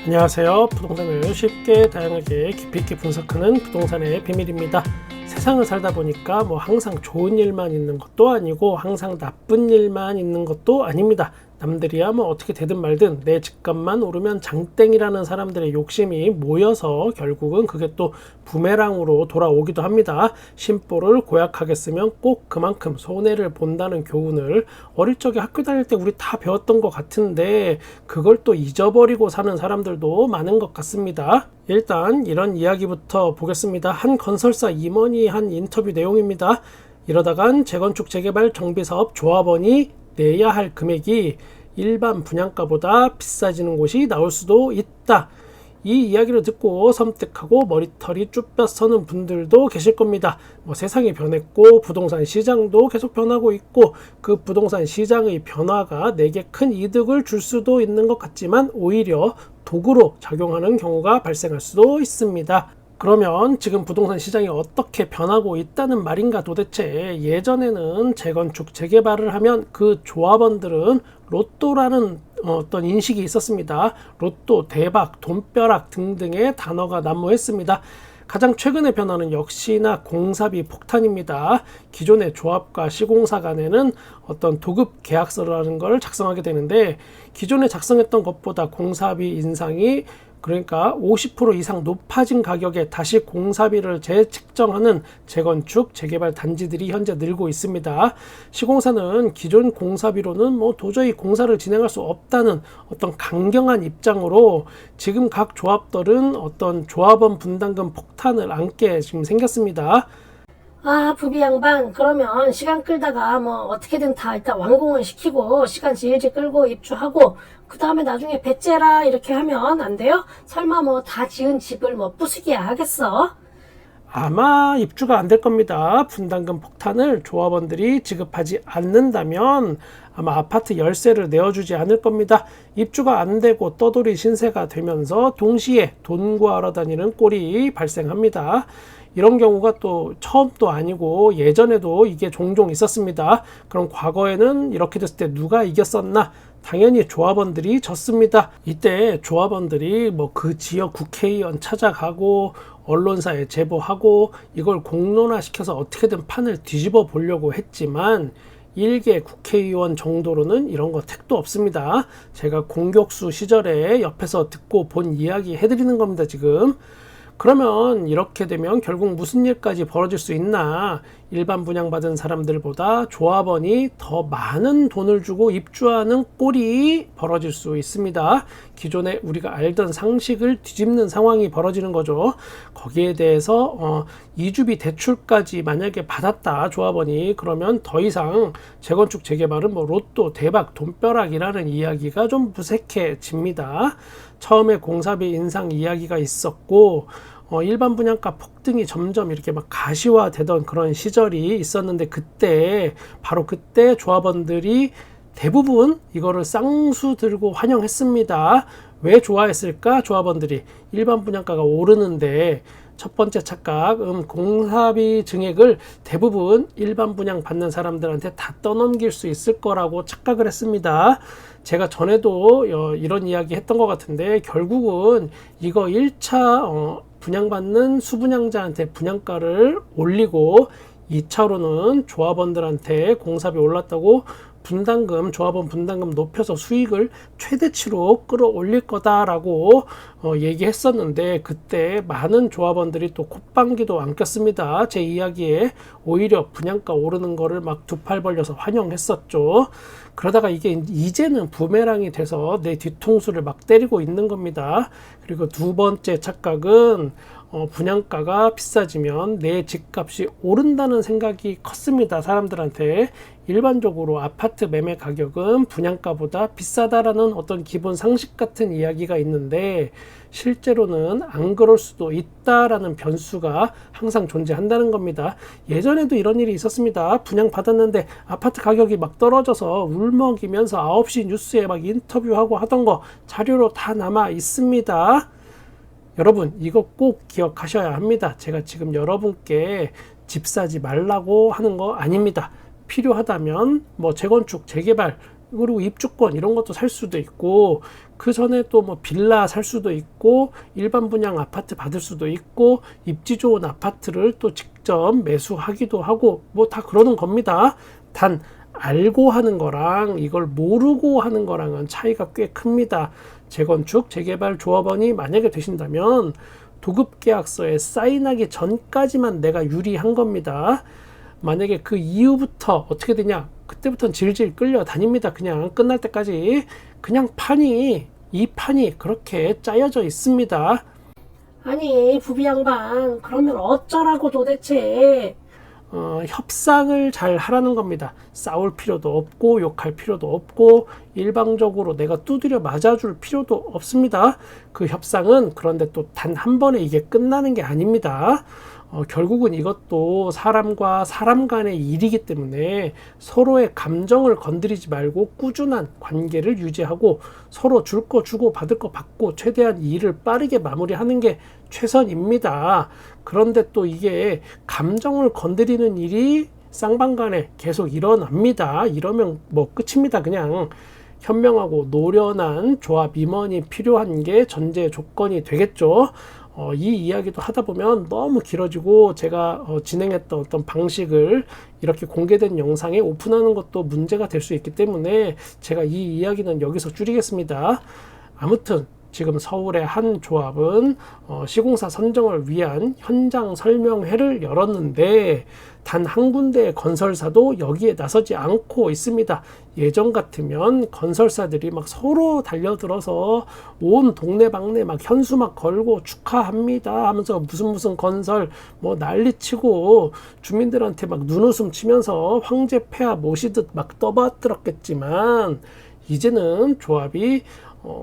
안녕하세요. 부동산을 쉽게 다양하게 깊이 있게 분석하는 부동산의 비밀입니다. 세상을 살다 보니까 항상 좋은 일만 있는 것도 아니고 항상 나쁜 일만 있는 것도 아닙니다. 남들이야 어떻게 되든 말든 내 집값만 오르면 장땡이라는 사람들의 욕심이 모여서 결국은 그게 또 부메랑으로 돌아오기도 합니다. 심보를 고약하게 쓰면 꼭 그만큼 손해를 본다는 교훈을 어릴 적에 학교 다닐 때 우리 다 배웠던 것 같은데 그걸 또 잊어버리고 사는 사람들도 많은 것 같습니다. 일단 이런 이야기부터 보겠습니다. 한 건설사 임원이 한 인터뷰 내용입니다. 이러다간 재건축 재개발 정비사업 조합원이 내야 할 금액이 일반 분양가보다 비싸지는 곳이 나올 수도 있다. 이 이야기를 듣고 섬뜩하고 머리털이 쭈뼛 서는 분들도 계실 겁니다. 세상이 변했고 부동산 시장도 계속 변하고 있고 그 부동산 시장의 변화가 내게 큰 이득을 줄 수도 있는 것 같지만 오히려 도구로 작용하는 경우가 발생할 수도 있습니다. 그러면 지금 부동산 시장이 어떻게 변하고 있다는 말인가 도대체. 예전에는 재건축 재개발을 하면 그 조합원들은 로또라는 어떤 인식이 있었습니다. 로또, 대박, 돈벼락 등등의 단어가 난무했습니다. 가장 최근의 변화는 역시나 공사비 폭탄입니다. 기존의 조합과 시공사 간에는 어떤 도급 계약서라는 걸 작성하게 되는데 기존에 작성했던 것보다 공사비 인상이 그러니까 50% 이상 높아진 가격에 다시 공사비를 재측정하는 재건축, 재개발 단지들이 현재 늘고 있습니다. 시공사는 기존 공사비로는 도저히 공사를 진행할 수 없다는 어떤 강경한 입장으로 지금 각 조합들은 어떤 조합원 분담금 폭탄을 안게 지금 생겼습니다. 부비 양반, 그러면 시간 끌다가 어떻게든 다 일단 완공을 시키고 시간 질질 끌고 입주하고 그 다음에 나중에 배째라 이렇게 하면 안 돼요? 설마 다 지은 집을 부수기야 하겠어? 아마 입주가 안 될 겁니다. 분담금 폭탄을 조합원들이 지급하지 않는다면 아마 아파트 열세를 내어주지 않을 겁니다. 입주가 안 되고 떠돌이 신세가 되면서 동시에 돈 구하러 다니는 꼴이 발생합니다. 이런 경우가 또 처음도 아니고 예전에도 이게 종종 있었습니다. 그럼 과거에는 이렇게 됐을 때 누가 이겼었나? 당연히 조합원들이 졌습니다. 이때 조합원들이 그 지역 국회의원 찾아가고 언론사에 제보하고 이걸 공론화시켜서 어떻게든 판을 뒤집어 보려고 했지만 일개 국회의원 정도로는 이런 거 택도 없습니다. 제가 공격수 시절에 옆에서 듣고 본 이야기 해드리는 겁니다, 지금. 그러면 이렇게 되면 결국 무슨 일까지 벌어질 수 있나? 일반 분양받은 사람들보다 조합원이 더 많은 돈을 주고 입주하는 꼴이 벌어질 수 있습니다. 기존에 우리가 알던 상식을 뒤집는 상황이 벌어지는 거죠. 거기에 대해서 이주비 대출까지 만약에 받았다 조합원이, 그러면 더 이상 재건축 재개발은 로또, 대박, 돈벼락이라는 이야기가 좀 무색해집니다. 처음에 공사비 인상 이야기가 있었고 일반 분양가 폭등이 점점 이렇게 가시화되던 그런 시절이 있었는데 바로 그때 조합원들이 대부분 이거를 쌍수 들고 환영했습니다. 왜 좋아했을까? 조합원들이 일반 분양가가 오르는데 첫 번째 착각, 공사비 증액을 대부분 일반 분양 받는 사람들한테 다 떠넘길 수 있을 거라고 착각을 했습니다. 제가 전에도 이런 이야기 했던 것 같은데 결국은 이거 1차 분양받는 수분양자한테 분양가를 올리고 2차로는 조합원들한테 공사비 올랐다고 조합원 분담금 높여서 수익을 최대치로 끌어올릴 거다라고 얘기했었는데 그때 많은 조합원들이 또 콧방귀도 안 꼈습니다. 제 이야기에 오히려 분양가 오르는 거를 두 팔 벌려서 환영했었죠. 그러다가 이게 이제는 부메랑이 돼서 내 뒤통수를 때리고 있는 겁니다. 그리고 두 번째 착각은 분양가가 비싸지면 내 집값이 오른다는 생각이 컸습니다. 사람들한테. 일반적으로 아파트 매매 가격은 분양가보다 비싸다라는 어떤 기본 상식 같은 이야기가 있는데 실제로는 안 그럴 수도 있다라는 변수가 항상 존재한다는 겁니다. 예전에도 이런 일이 있었습니다. 분양 받았는데 아파트 가격이 떨어져서 울먹이면서 9시 뉴스에 인터뷰하고 하던 거 자료로 다 남아 있습니다. 여러분 이거 꼭 기억하셔야 합니다. 제가 지금 여러분께 집 사지 말라고 하는 거 아닙니다. 필요하다면 재건축, 재개발, 그리고 입주권 이런 것도 살 수도 있고 그 전에 또 뭐 빌라 살 수도 있고 일반 분양 아파트 받을 수도 있고 입지 좋은 아파트를 또 직접 매수하기도 하고 뭐 다 그러는 겁니다. 단 알고 하는 거랑 이걸 모르고 하는 거랑은 차이가 꽤 큽니다. 재건축, 재개발 조합원이 만약에 되신다면 도급계약서에 사인하기 전까지만 내가 유리한 겁니다. 만약에 그 이후부터 어떻게 되냐, 그때부터는 질질 끌려다닙니다. 그냥 끝날 때까지. 그냥 이 판이 그렇게 짜여져 있습니다. 아니 부비 양반 그러면 어쩌라고 도대체. 협상을 잘 하라는 겁니다. 싸울 필요도 없고 욕할 필요도 없고 일방적으로 내가 두드려 맞아줄 필요도 없습니다. 그 협상은 그런데 또 단 한 번에 이게 끝나는 게 아닙니다. 결국은 이것도 사람과 사람 간의 일이기 때문에 서로의 감정을 건드리지 말고 꾸준한 관계를 유지하고 서로 줄 거 주고 받을 거 받고 최대한 일을 빠르게 마무리하는 게 최선입니다. 그런데 또 이게 감정을 건드리는 일이 쌍방간에 계속 일어납니다. 이러면 뭐 끝입니다. 그냥 현명하고 노련한 조합 임원이 필요한 게 전제 조건이 되겠죠. 이 이야기도 하다 보면 너무 길어지고 제가 진행했던 어떤 방식을 이렇게 공개된 영상에 오픈하는 것도 문제가 될 수 있기 때문에 제가 이 이야기는 여기서 줄이겠습니다. 아무튼 지금 서울의 한 조합은 시공사 선정을 위한 현장 설명회를 열었는데 단 한 군데의 건설사도 여기에 나서지 않고 있습니다. 예전 같으면 건설사들이 막 서로 달려들어서 온 동네방네 막 현수 막 걸고 축하합니다 하면서 무슨 건설 뭐 난리치고 주민들한테 막 눈웃음 치면서 황제 폐하 모시듯 막 떠받들었겠지만 이제는 조합이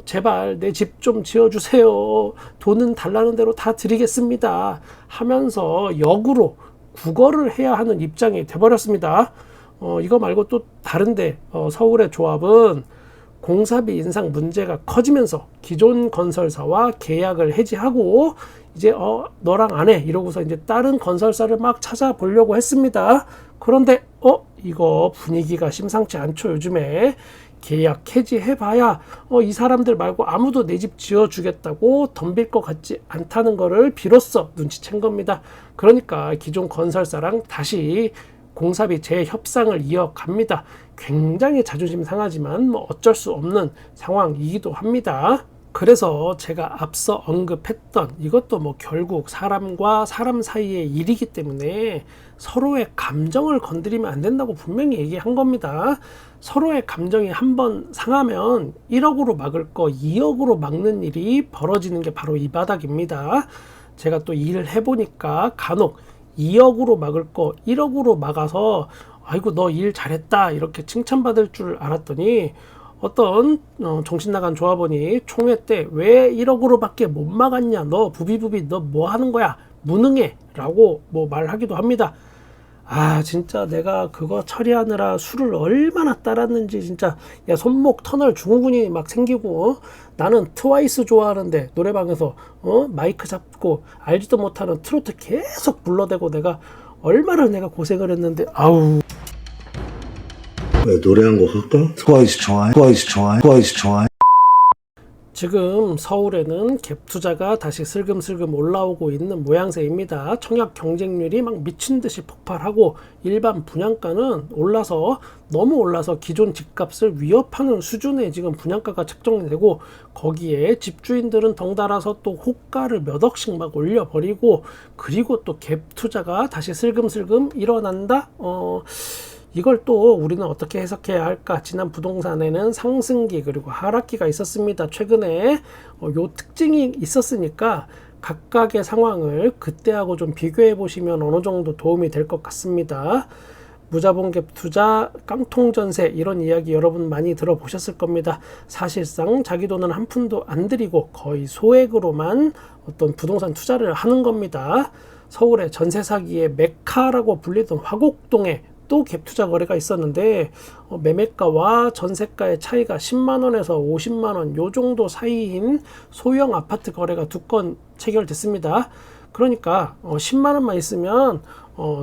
제발 내 집 좀 지어주세요. 돈은 달라는 대로 다 드리겠습니다. 하면서 역으로 구걸을 해야 하는 입장이 돼버렸습니다. 이거 말고 또 다른데 서울의 조합은 공사비 인상 문제가 커지면서 기존 건설사와 계약을 해지하고 이제 너랑 안 해 이러고서 이제 다른 건설사를 막 찾아보려고 했습니다. 그런데 이거 분위기가 심상치 않죠. 요즘에 계약 해지해봐야 이 사람들 말고 아무도 내 집 지어주겠다고 덤빌 것 같지 않다는 거를 비로소 눈치챈 겁니다. 그러니까 기존 건설사랑 다시 공사비 재협상을 이어갑니다. 굉장히 자존심 상하지만 뭐 어쩔 수 없는 상황이기도 합니다. 그래서 제가 앞서 언급했던 이것도 뭐 결국 사람과 사람 사이의 일이기 때문에 서로의 감정을 건드리면 안 된다고 분명히 얘기한 겁니다. 서로의 감정이 한번 상하면 1억으로 막을 거 2억으로 막는 일이 벌어지는 게 바로 이 바닥입니다. 제가 또 일을 해보니까 간혹 2억으로 막을 거 1억으로 막아서 아이고 너 일 잘했다 이렇게 칭찬받을 줄 알았더니 어떤 정신나간 조합원이 총회 때 왜 1억으로 밖에 못 막았냐 너 부비부비 너 뭐 하는 거야 무능해 라고 뭐 말하기도 합니다. 진짜 내가 그거 처리하느라 술을 얼마나 따랐는지 진짜 야 손목 터널 증후군이 막 생기고 나는 트와이스 좋아하는데 노래방에서 마이크 잡고 알지도 못하는 트로트 계속 불러대고 내가 얼마나 내가 고생을 했는데 아우. 노래 한 곡 할까? 트와이스 좋아해? 트와이스 좋아해? 지금 서울에는 갭 투자가 다시 슬금슬금 올라오고 있는 모양새입니다. 청약 경쟁률이 막 미친 듯이 폭발하고 일반 분양가는 너무 올라서 기존 집값을 위협하는 수준의 지금 분양가가 책정이 되고 거기에 집주인들은 덩달아서 또 호가를 몇 억씩 막 올려버리고 그리고 또 갭 투자가 다시 슬금슬금 일어난다? 이걸 또 우리는 어떻게 해석해야 할까? 지난 부동산에는 상승기 그리고 하락기가 있었습니다. 최근에 요 특징이 있었으니까 각각의 상황을 그때하고 좀 비교해 보시면 어느 정도 도움이 될 것 같습니다. 무자본 갭 투자, 깡통 전세 이런 이야기 여러분 많이 들어보셨을 겁니다. 사실상 자기 돈은 한 푼도 안 들이고 거의 소액으로만 어떤 부동산 투자를 하는 겁니다. 서울의 전세 사기의 메카라고 불리던 화곡동에 또 갭 투자 거래가 있었는데 매매가와 전세가의 차이가 10만원에서 50만원 요 정도 사이인 소형 아파트 거래가 2건 체결됐습니다. 그러니까 10만원만 있으면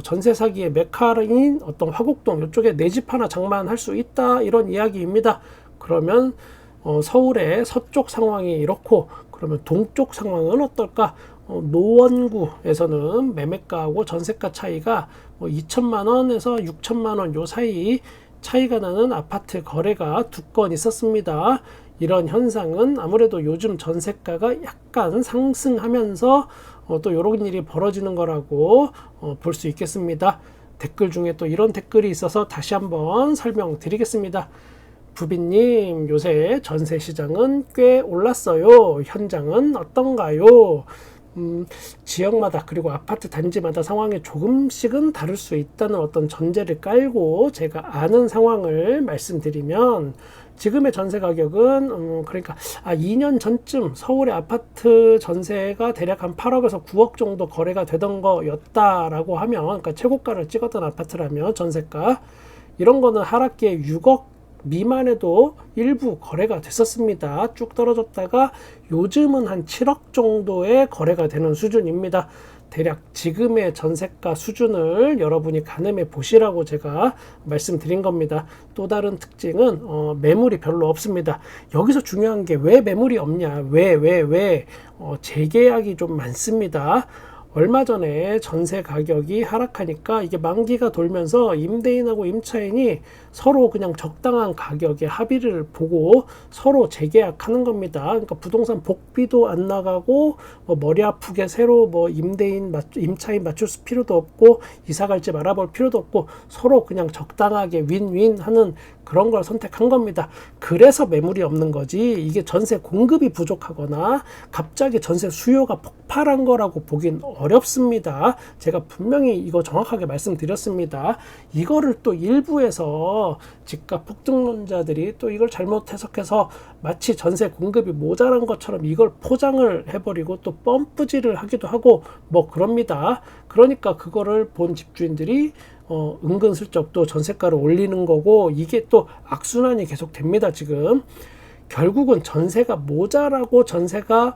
전세 사기의 메카인 어떤 화곡동 이쪽에 내 집 하나 장만할 수 있다 이런 이야기입니다. 그러면 서울의 서쪽 상황이 이렇고 그러면 동쪽 상황은 어떨까? 노원구에서는 매매가하고 전세가 차이가 2천만 원에서 6천만 원 요 사이 차이가 나는 아파트 거래가 2건 있었습니다. 이런 현상은 아무래도 요즘 전세가가 약간 상승하면서 또 이런 일이 벌어지는 거라고 볼 수 있겠습니다. 댓글 중에 또 이런 댓글이 있어서 다시 한번 설명드리겠습니다. 부비님, 요새 전세 시장은 꽤 올랐어요. 현장은 어떤가요? 지역마다 그리고 아파트 단지마다 상황이 조금씩은 다를 수 있다는 어떤 전제를 깔고 제가 아는 상황을 말씀드리면 지금의 전세 가격은 그러니까 2년 전쯤 서울의 아파트 전세가 대략 한 8억에서 9억 정도 거래가 되던 거였다라고 하면, 그러니까 최고가를 찍었던 아파트라면 전세가 이런 거는 하락기에 6억 미만에도 일부 거래가 됐었습니다. 쭉 떨어졌다가 요즘은 한 7억 정도의 거래가 되는 수준입니다. 대략 지금의 전세가 수준을 여러분이 가늠해 보시라고 제가 말씀드린 겁니다. 또 다른 특징은 매물이 별로 없습니다. 여기서 중요한 게 왜 매물이 없냐, 왜 재계약이 좀 많습니다. 얼마 전에 전세 가격이 하락하니까 이게 만기가 돌면서 임대인하고 임차인이 서로 그냥 적당한 가격에 합의를 보고 서로 재계약하는 겁니다. 그러니까 부동산 복비도 안 나가고 머리 아프게 새로 임대인, 임차인 맞출 필요도 없고 이사 갈지 말아볼 필요도 없고 서로 그냥 적당하게 윈윈 하는 그런 걸 선택한 겁니다. 그래서 매물이 없는 거지 이게 전세 공급이 부족하거나 갑자기 전세 수요가 폭발한 거라고 보긴 어렵습니다. 제가 분명히 이거 정확하게 말씀드렸습니다. 이거를 또 일부에서 집값 폭등론자들이 또 이걸 잘못 해석해서 마치 전세 공급이 모자란 것처럼 이걸 포장을 해버리고 또 펌프질을 하기도 하고 그럽니다. 그러니까 그거를 본 집주인들이 은근슬쩍 또 전세가를 올리는 거고 이게 또 악순환이 계속 됩니다. 지금 결국은 전세가 모자라고 전세가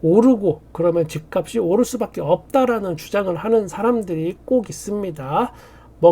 오르고 그러면 집값이 오를 수밖에 없다라는 주장을 하는 사람들이 꼭 있습니다.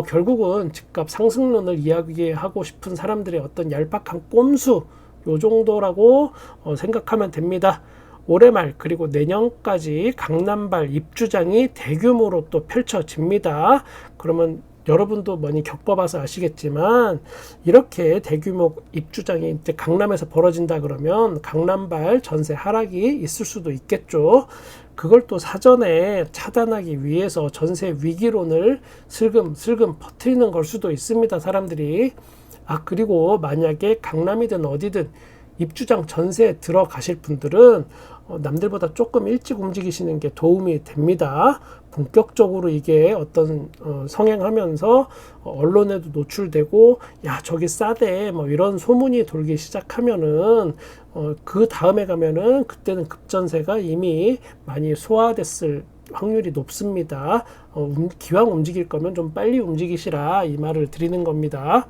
결국은 집값 상승론을 이야기하고 싶은 사람들의 어떤 얄팍한 꼼수 요 정도라고 생각하면 됩니다. 올해 말 그리고 내년까지 강남발 입주장이 대규모로 또 펼쳐집니다. 그러면 여러분도 많이 겪어봐서 아시겠지만 이렇게 대규모 입주장이 이제 강남에서 벌어진다 그러면 강남발 전세 하락이 있을 수도 있겠죠. 그걸 또 사전에 차단하기 위해서 전세 위기론을 슬금슬금 퍼뜨리는 걸 수도 있습니다. 사람들이. 그리고 만약에 강남이든 어디든 입주장 전세에 들어가실 분들은 남들보다 조금 일찍 움직이시는 게 도움이 됩니다. 본격적으로 이게 어떤 성행하면서 언론에도 노출되고 야 저기 싸대 이런 소문이 돌기 시작하면은 그 다음에 가면은 그때는 급전세가 이미 많이 소화됐을 확률이 높습니다. 기왕 움직일 거면 좀 빨리 움직이시라 이 말을 드리는 겁니다.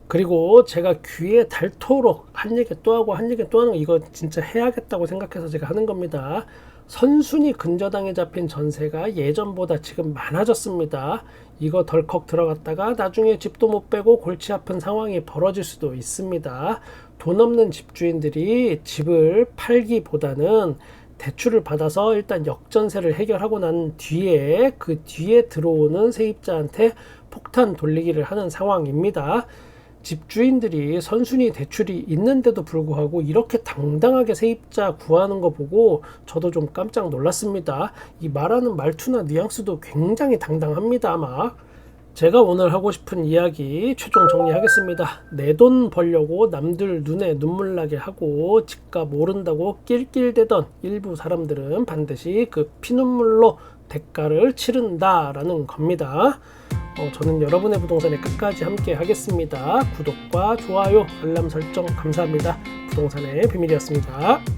그리고 제가 귀에 닳도록 한 얘기 또 하고 한 얘기 또 하는 거 이거 진짜 해야겠다고 생각해서 제가 하는 겁니다. 선순위 근저당에 잡힌 전세가 예전보다 지금 많아졌습니다. 이거 덜컥 들어갔다가 나중에 집도 못 빼고 골치 아픈 상황이 벌어질 수도 있습니다. 돈 없는 집주인들이 집을 팔기보다는 대출을 받아서 일단 역전세를 해결하고 난 뒤에 그 뒤에 들어오는 세입자한테 폭탄 돌리기를 하는 상황입니다. 집주인들이 선순위 대출이 있는데도 불구하고 이렇게 당당하게 세입자 구하는 거 보고 저도 좀 깜짝 놀랐습니다. 이 말하는 말투나 뉘앙스도 굉장히 당당합니다. 제가 오늘 하고 싶은 이야기 최종 정리하겠습니다. 내 돈 벌려고 남들 눈에 눈물 나게 하고 집값 오른다고 낄낄대던 일부 사람들은 반드시 그 피눈물로 대가를 치른다라는 겁니다. 저는 여러분의 부동산에 끝까지 함께 하겠습니다. 구독과 좋아요, 알람 설정 감사합니다. 부동산의 비밀이었습니다.